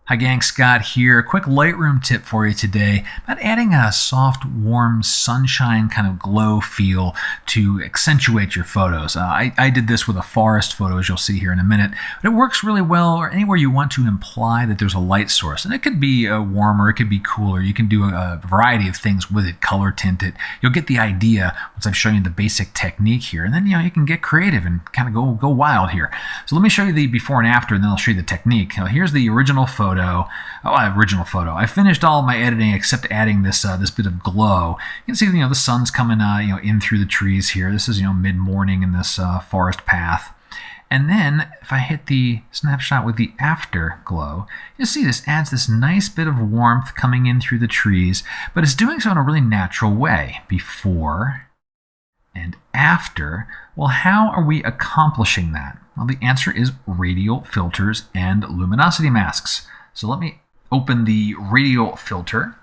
Hi gang, Scott here. Quick Lightroom tip for you today about adding a soft, warm, sunshine kind of glow feel to accentuate your photos. I did this with a forest photo, as you'll see here in a minute, but it works really well or anywhere you want to imply that there's a light source. And it could be warmer, it could be cooler. You can do a variety of things with it, color tint it. You'll get the idea once I've shown you the basic technique here. And then you can get creative and kind of go wild here. So let me show you the before and after, and then I'll show you the technique. Now, here's the original photo. Original photo. I finished all of my editing except adding this bit of glow. You can see the sun's coming in through the trees here. This is mid-morning in this forest path. And then if I hit the snapshot with the afterglow, you'll see this adds this nice bit of warmth coming in through the trees, but it's doing so in a really natural way. Before and after. Well, how are we accomplishing that? Well, the answer is radial filters and luminosity masks. So let me open the radial filter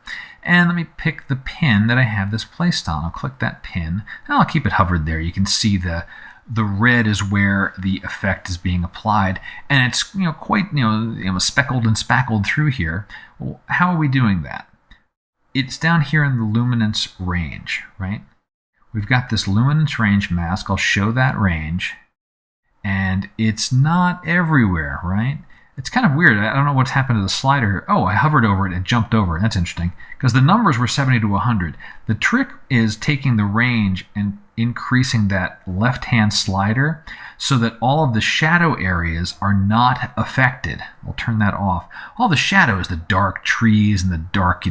and let me pick the pin that I have this placed on. I'll click that pin and I'll keep it hovered there. You can see the red is where the effect is being applied, and it's quite speckled and spackled through here. Well, how are we doing that? It's down here in the luminance range, right? We've got this luminance range mask. I'll show that range, and it's not everywhere, right? It's kind of weird. I don't know what's happened to the slider here. Oh, I hovered over it and jumped over it. That's interesting because the numbers were 70 to 100. The trick is taking the range and increasing that left-hand slider so that all of the shadow areas are not affected. We'll turn that off. All the shadow is the dark trees and the dark,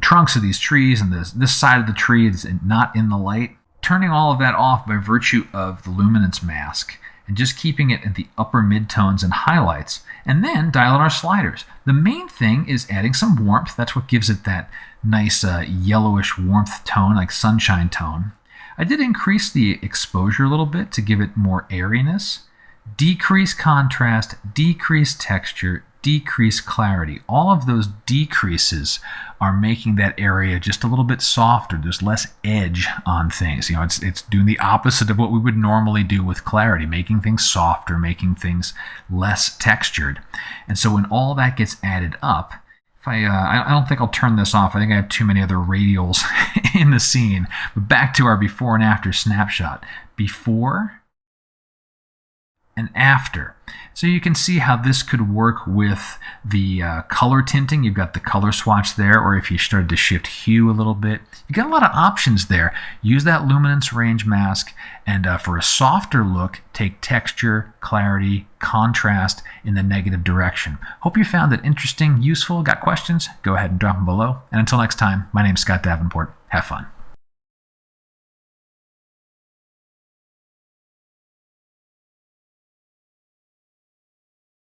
trunks of these trees, and this side of the tree is not in the light. Turning all of that off by virtue of the luminance mask and just keeping it at the upper midtones and highlights, and then dial in our sliders. The main thing is adding some warmth. That's what gives it that nice yellowish warmth tone, like sunshine tone. I did increase the exposure a little bit to give it more airiness. Decrease contrast, decrease texture, decrease clarity. All of those decreases are making that area just a little bit softer. There's less edge on things. It's doing the opposite of what we would normally do with clarity, making things softer, making things less textured. And so when all that gets added up, if I don't think I'll turn this off. I think I have too many other radials in the scene. But back to our before and after snapshot. Before and after. So you can see how this could work with the color tinting. You've got the color swatch there, or if you started to shift hue a little bit. You got a lot of options there. Use that luminance range mask, and for a softer look, take texture, clarity, contrast in the negative direction. Hope you found it interesting, useful. Got questions? Go ahead and drop them below. And until next time, my name's Scott Davenport. Have fun.